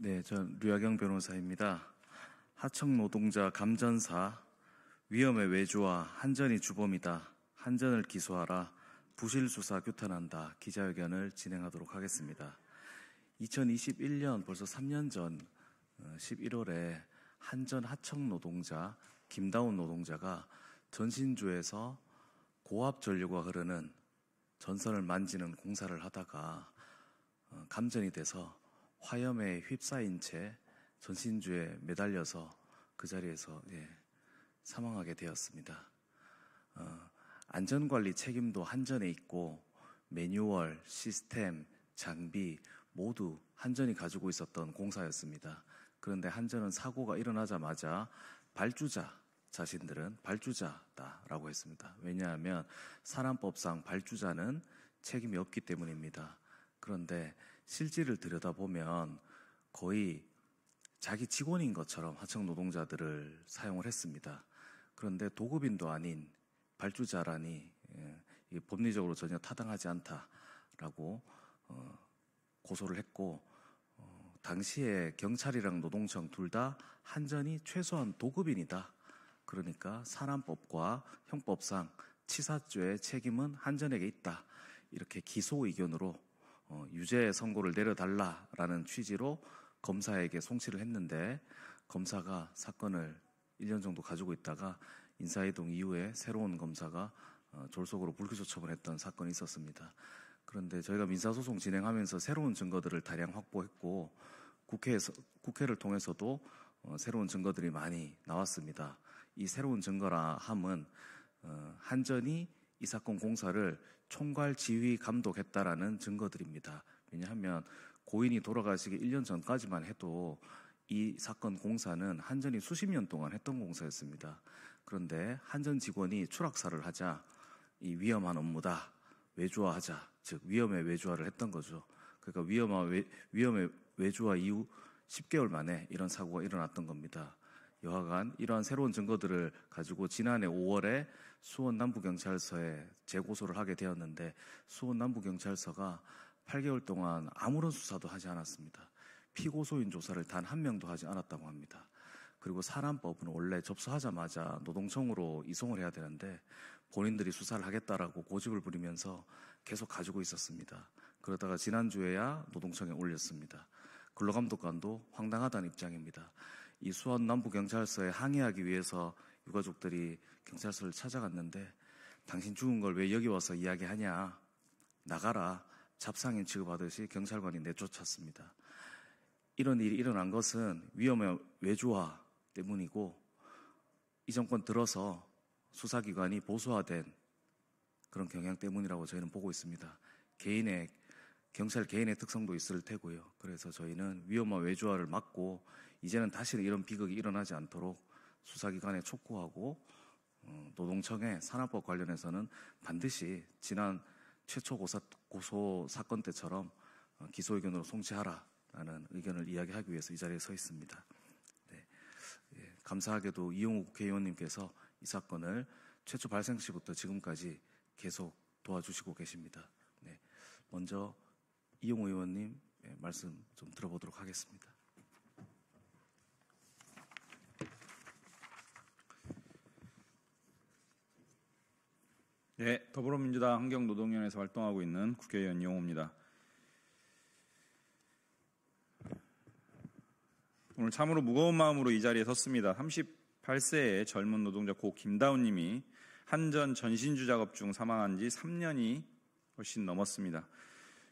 네, 전 류하경 변호사입니다. 하청 노동자 감전사 위험의 외주와 한전이 주범이다. 한전을 기소하라. 부실수사 규탄한다. 기자회견을 진행하도록 하겠습니다. 2021년 벌써 3년 전 11월에 한전 하청 노동자 김다운 노동자가 전신주에서 고압 전류가 흐르는 전선을 만지는 공사를 하다가 감전이 돼서 화염에 휩싸인 채 전신주에 매달려서 그 자리에서 사망하게 되었습니다. 안전관리 책임도 한전에 있고 매뉴얼, 시스템, 장비 모두 한전이 가지고 있었던 공사였습니다. 그런데 한전은 사고가 일어나자마자 발주자 자신들은 발주자다라고 했습니다. 왜냐하면 산안법상 발주자는 책임이 없기 때문입니다. 그런데 실질을 들여다보면 거의 자기 직원인 것처럼 하청 노동자들을 사용을 했습니다. 그런데 도급인도 아닌 발주자라니 이게 법리적으로 전혀 타당하지 않다라고 고소를 했고, 당시에 경찰이랑 노동청 둘 다 한전이 최소한 도급인이다. 그러니까 산안법과 형법상 치사죄의 책임은 한전에게 있다. 이렇게 기소 의견으로 유죄 선고를 내려달라라는 취지로 검사에게 송치를 했는데, 검사가 사건을 1년 정도 가지고 있다가 인사이동 이후에 새로운 검사가 졸속으로 불기소 처분했던 사건이 있었습니다. 그런데 저희가 민사소송 진행하면서 새로운 증거들을 다량 확보했고, 국회를 통해서도 새로운 증거들이 많이 나왔습니다. 이 새로운 증거라 함은 한전이 이 사건 공사를 총괄 지휘 감독했다라는 증거들입니다. 왜냐하면 고인이 돌아가시기 1년 전까지만 해도 이 사건 공사는 한전이 수십 년 동안 했던 공사였습니다. 그런데 한전 직원이 추락사를 하자 이 위험한 업무다, 외주화하자, 즉 위험의 외주화를 했던 거죠. 그러니까 위험의 외주화 이후 10개월 만에 이런 사고가 일어났던 겁니다. 여하간 이러한 새로운 증거들을 가지고 지난해 5월에 수원 남부경찰서에 재고소를 하게 되었는데, 수원 남부경찰서가 8개월 동안 아무런 수사도 하지 않았습니다. 피고소인 조사를 단 한 명도 하지 않았다고 합니다. 그리고 산안법은 원래 접수하자마자 노동청으로 이송을 해야 되는데 본인들이 수사를 하겠다라고 고집을 부리면서 계속 가지고 있었습니다. 그러다가 지난주에야 노동청에 올렸습니다. 근로감독관도 황당하다는 입장입니다. 이 수원 남부경찰서에 항의하기 위해서 유가족들이 경찰서를 찾아갔는데, 당신 죽은 걸 왜 여기 와서 이야기하냐, 나가라, 잡상인 취급하듯이 경찰관이 내쫓았습니다. 이런 일이 일어난 것은 위험의 외주화 때문이고, 이 정권 들어서 수사기관이 보수화된 그런 경향 때문이라고 저희는 보고 있습니다. 경찰 개인의 특성도 있을 테고요. 그래서 저희는 위험한 외주화를 막고 이제는 다시는 이런 비극이 일어나지 않도록 수사기관에 촉구하고, 노동청의 산안법 관련해서는 반드시 지난 최초 고소 사건 때처럼 기소 의견으로 송치하라라는 의견을 이야기하기 위해서 이 자리에 서 있습니다. 네. 감사하게도 이용우 국회의원님께서 이 사건을 최초 발생 시부터 지금까지 계속 도와주시고 계십니다. 네. 먼저 이용우 의원님 말씀 좀 들어보도록 하겠습니다. 네, 더불어민주당 환경노동위원회에서 활동하고 있는 국회의원 이용우입니다. 오늘 참으로 무거운 마음으로 이 자리에 섰습니다. 38세의 젊은 노동자 고 김다운 님이 한전 전신주 작업 중 사망한 지 3년이 훨씬 넘었습니다.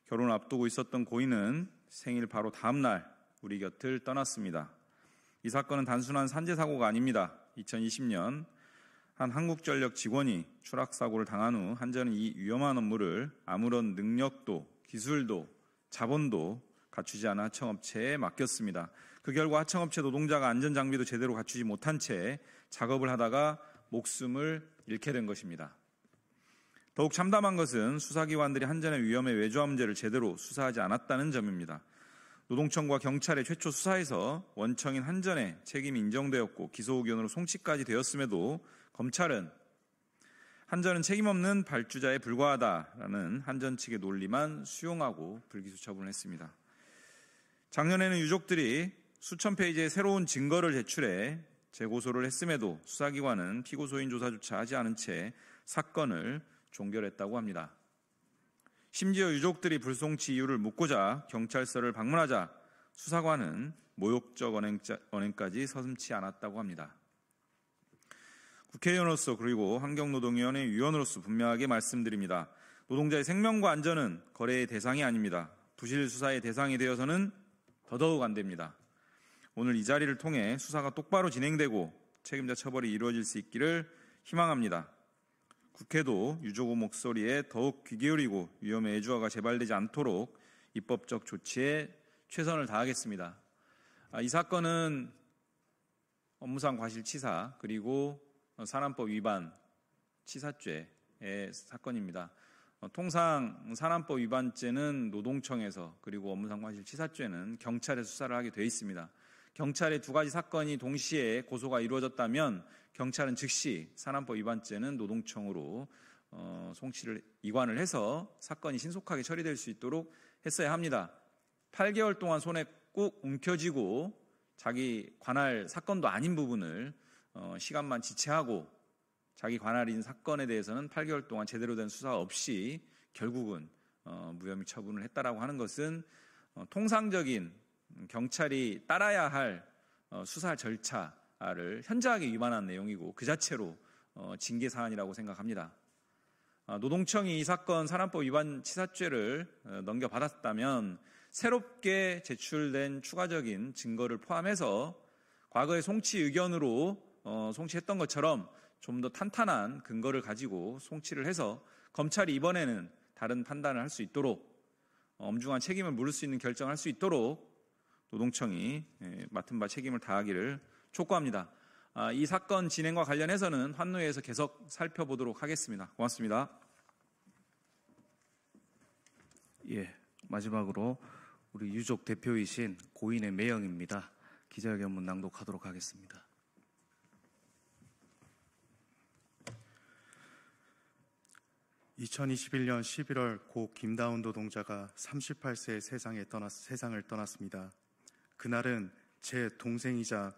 결혼을 앞두고 있었던 고인은 생일 바로 다음 날 우리 곁을 떠났습니다. 이 사건은 단순한 산재 사고가 아닙니다. 2020년 한 한국전력 직원이 추락사고를 당한 후 한전은 이 위험한 업무를 아무런 능력도 기술도 자본도 갖추지 않은 하청업체에 맡겼습니다. 그 결과 하청업체 노동자가 안전장비도 제대로 갖추지 못한 채 작업을 하다가 목숨을 잃게 된 것입니다. 더욱 참담한 것은 수사기관들이 한전의 위험의 외주화 문제를 제대로 수사하지 않았다는 점입니다. 노동청과 경찰의 최초 수사에서 원청인 한전의 책임이 인정되었고 기소 의견으로 송치까지 되었음에도 검찰은 한전은 책임 없는 발주자에 불과하다라는 한전 측의 논리만 수용하고 불기소 처분을 했습니다. 작년에는 유족들이 수천 페이지의 새로운 증거를 제출해 재고소를 했음에도 수사기관은 피고소인 조사조차 하지 않은 채 사건을 종결했다고 합니다. 심지어 유족들이 불송치 이유를 묻고자 경찰서를 방문하자 수사관은 모욕적 언행까지 서슴지 않았다고 합니다. 국회의원으로서 그리고 환경노동위원회 위원으로서 분명하게 말씀드립니다. 노동자의 생명과 안전은 거래의 대상이 아닙니다. 부실 수사의 대상이 되어서는 더더욱 안 됩니다. 오늘 이 자리를 통해 수사가 똑바로 진행되고 책임자 처벌이 이루어질 수 있기를 희망합니다. 국회도 유족의 목소리에 더욱 귀 기울이고 위험의 애주화가 재발되지 않도록 입법적 조치에 최선을 다하겠습니다. 이 사건은 업무상 과실치사 그리고 산안법 위반 치사죄의 사건입니다. 통상 산안법 위반죄는 노동청에서 그리고 업무상 과실치사죄는 경찰에 수사를 하게 되어 있습니다. 경찰의 두 가지 사건이 동시에 고소가 이루어졌다면 경찰은 즉시 산안법 위반죄는 노동청으로 송치를 이관을 해서 사건이 신속하게 처리될 수 있도록 했어야 합니다. 8개월 동안 손에 꾹 움켜쥐고 자기 관할 사건도 아닌 부분을 시간만 지체하고 자기 관할인 사건에 대해서는 8개월 동안 제대로 된 수사 없이 결국은 무혐의 처분을 했다라고 하는 것은 통상적인 경찰이 따라야 할 수사 절차를 현저하게 위반한 내용이고 그 자체로 징계 사안이라고 생각합니다. 노동청이 이 사건 산안법 위반 치사죄를 넘겨받았다면 새롭게 제출된 추가적인 증거를 포함해서 과거의 송치 의견으로 송치했던 것처럼 좀 더 탄탄한 근거를 가지고 송치를 해서 검찰이 이번에는 다른 판단을 할 수 있도록 엄중한 책임을 물을 수 있는 결정을 할 수 있도록 노동청이 맡은 바 책임을 다하기를 촉구합니다. 이 사건 진행과 관련해서는 환노위에서 계속 살펴보도록 하겠습니다. 고맙습니다. 예, 마지막으로 우리 유족 대표이신 고인의 매형입니다. 기자회견문 낭독하도록 하겠습니다. (2021년 11월) 고 김다운 노동자가 38세에 세상을 떠났습니다. 그날은 제 동생이자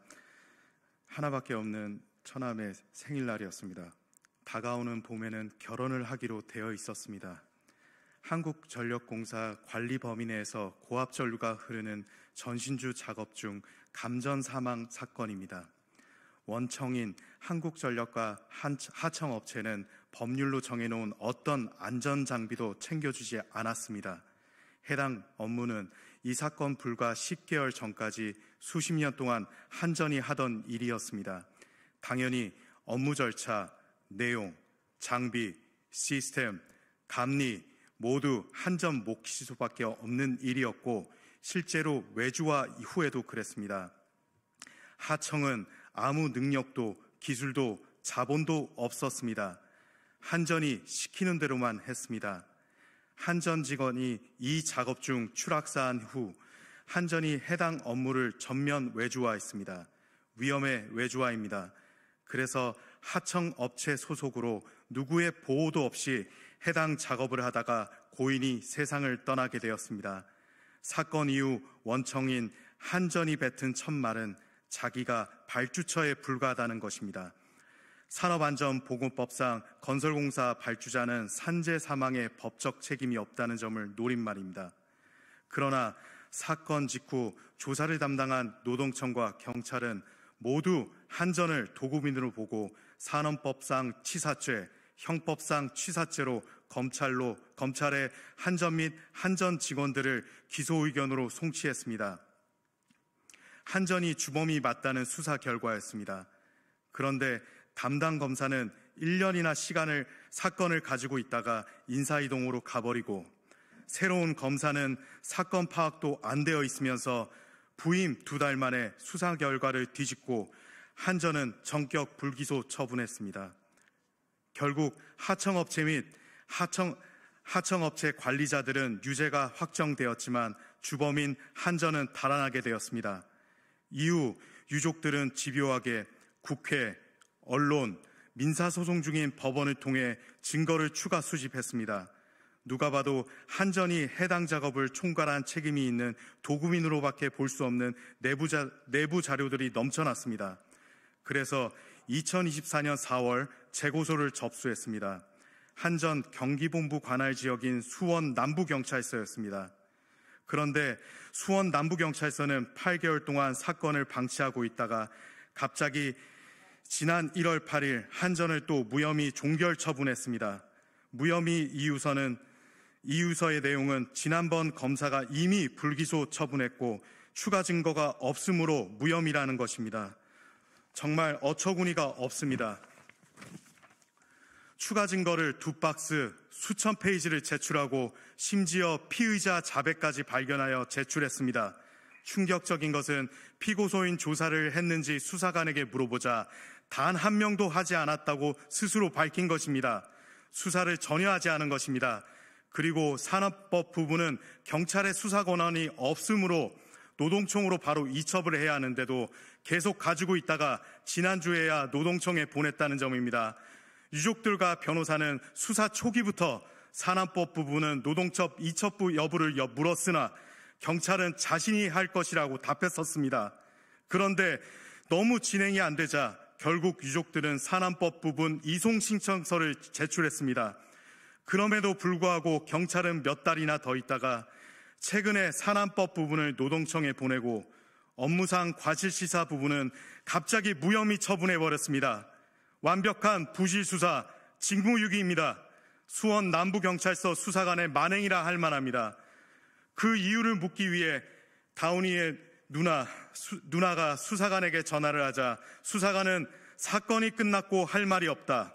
하나밖에 없는 처남의 생일날이었습니다. 다가오는 봄에는 결혼을 하기로 되어 있었습니다. 한국전력공사 관리 범위 내에서 고압전류가 흐르는 전신주 작업 중 감전 사망 사건입니다. 원청인 한국전력과 하청업체는 법률로 정해놓은 어떤 안전장비도 챙겨주지 않았습니다. 해당 업무는 이 사건 불과 10개월 전까지 수십 년 동안 한전이 하던 일이었습니다. 당연히 업무 절차, 내용, 장비, 시스템, 감리 모두 한전 몫일 수밖에 없는 일이었고 실제로 외주화 이후에도 그랬습니다. 하청은 아무 능력도 기술도 자본도 없었습니다. 한전이 시키는 대로만 했습니다. 한전 직원이 이 작업 중 추락사한 후 한전이 해당 업무를 전면 외주화했습니다. 위험의 외주화입니다. 그래서 하청업체 소속으로 누구의 보호도 없이 해당 작업을 하다가 고인이 세상을 떠나게 되었습니다. 사건 이후 원청인 한전이 뱉은 첫 말은 자기가 발주처에 불과하다는 것입니다. 산업안전보건법상 건설공사 발주자는 산재 사망에 법적 책임이 없다는 점을 노린 말입니다. 그러나 사건 직후 조사를 담당한 노동청과 경찰은 모두 한전을 도구민으로 보고 산업법상 치사죄, 형법상 취사죄로 검찰에 한전 및 한전 직원들을 기소 의견으로 송치했습니다. 한전이 주범이 맞다는 수사 결과였습니다. 그런데 담당 검사는 1년이나 사건을 가지고 있다가 인사이동으로 가버리고 새로운 검사는 사건 파악도 안 되어 있으면서 부임 2달 만에 수사 결과를 뒤집고 한전은 전격 불기소 처분했습니다. 결국 하청업체 및 하청업체 관리자들은 유죄가 확정되었지만 주범인 한전은 달아나게 되었습니다. 이후 유족들은 집요하게 국회, 언론, 민사소송 중인 법원을 통해 증거를 추가 수집했습니다. 누가 봐도 한전이 해당 작업을 총괄한 책임이 있는 도구민으로밖에 볼 수 없는 내부 자료들이 넘쳐났습니다. 그래서 2024년 4월 재고소를 접수했습니다. 한전 경기본부 관할 지역인 수원 남부경찰서였습니다. 그런데 수원 남부경찰서는 8개월 동안 사건을 방치하고 있다가 갑자기 지난 1월 8일 한전을 또 무혐의 종결 처분했습니다. 무혐의 이유서의 내용은 지난번 검사가 이미 불기소 처분했고 추가 증거가 없으므로 무혐의라는 것입니다. 정말 어처구니가 없습니다. 추가 증거를 2박스 수천 페이지를 제출하고 심지어 피의자 자백까지 발견하여 제출했습니다. 충격적인 것은 피고소인 조사를 했는지 수사관에게 물어보자 단 한 명도 하지 않았다고 스스로 밝힌 것입니다. 수사를 전혀 하지 않은 것입니다. 그리고 산업법 부분은 경찰의 수사 권한이 없으므로 노동청으로 바로 이첩을 해야 하는데도 계속 가지고 있다가 지난주에야 노동청에 보냈다는 점입니다. 유족들과 변호사는 수사 초기부터 산업법 부분은 노동청 이첩부 여부를 물었으나 경찰은 자신이 할 것이라고 답했었습니다. 그런데 너무 진행이 안 되자 결국 유족들은 산업법 부분 이송 신청서를 제출했습니다. 그럼에도 불구하고 경찰은 몇 달이나 더 있다가 최근에 산업법 부분을 노동청에 보내고 업무상 과실치사 부분은 갑자기 무혐의 처분해버렸습니다. 완벽한 부실수사, 직무유기입니다. 수원 남부경찰서 수사관의 만행이라 할 만합니다. 그 이유를 묻기 위해 다운이의 누나가 수사관에게 전화를 하자 수사관은 사건이 끝났고 할 말이 없다.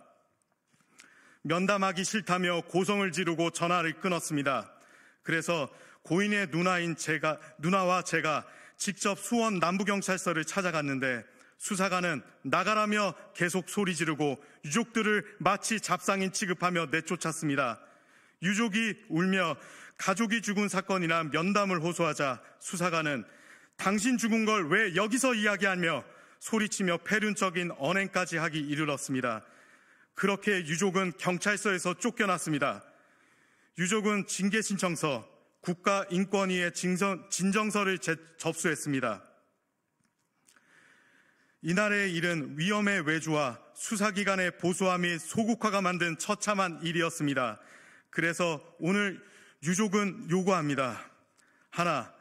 면담하기 싫다며 고성을 지르고 전화를 끊었습니다. 그래서 고인의 누나와 제가 직접 수원 남부경찰서를 찾아갔는데 수사관은 나가라며 계속 소리 지르고 유족들을 마치 잡상인 취급하며 내쫓았습니다. 유족이 울며 가족이 죽은 사건이나 면담을 호소하자 수사관은 당신 죽은 걸 왜 여기서 이야기하며 소리치며 패륜적인 언행까지 하기 이르렀습니다. 그렇게 유족은 경찰서에서 쫓겨났습니다. 유족은 징계신청서, 국가인권위에 진정서를 접수했습니다. 이날의 일은 위험의 외주와 수사기관의 보수화 및 소국화가 만든 처참한 일이었습니다. 그래서 오늘 유족은 요구합니다. 하나,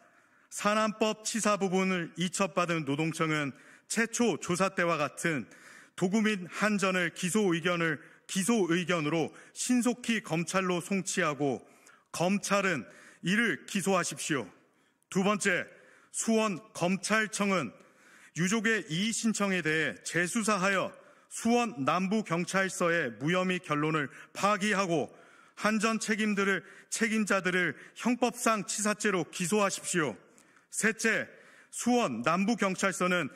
산안법 치사 부분을 이첩받은 노동청은 최초 조사 때와 같은 도구민 한전을 기소 의견으로 신속히 검찰로 송치하고 검찰은 이를 기소하십시오. 두 번째, 수원 검찰청은 유족의 이의 신청에 대해 재수사하여 수원 남부경찰서의 무혐의 결론을 파기하고 한전 책임자들을 형법상 치사죄로 기소하십시오. 셋째, 수원 남부경찰서는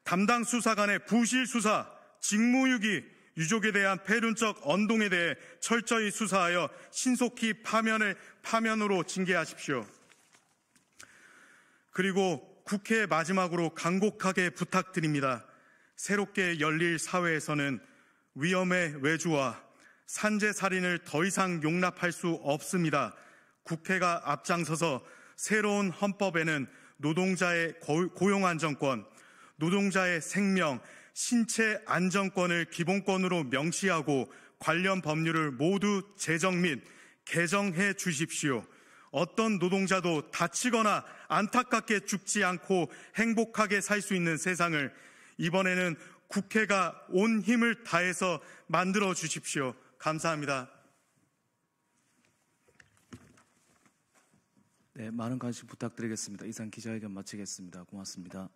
담당 수사관의 부실수사, 직무유기, 유족에 대한 패륜적 언동에 대해 철저히 수사하여 신속히 파면으로 징계하십시오. 그리고 국회에 마지막으로 간곡하게 부탁드립니다. 새롭게 열릴 사회에서는 위험의 외주와 산재살인을 더 이상 용납할 수 없습니다. 국회가 앞장서서 새로운 헌법에는 노동자의 고용안전권, 노동자의 생명, 신체 안전권을 기본권으로 명시하고 관련 법률을 모두 제정 및 개정해 주십시오. 어떤 노동자도 다치거나 안타깝게 죽지 않고 행복하게 살 수 있는 세상을 이번에는 국회가 온 힘을 다해서 만들어 주십시오. 감사합니다. 네, 많은 관심 부탁드리겠습니다. 이상 기자회견 마치겠습니다. 고맙습니다.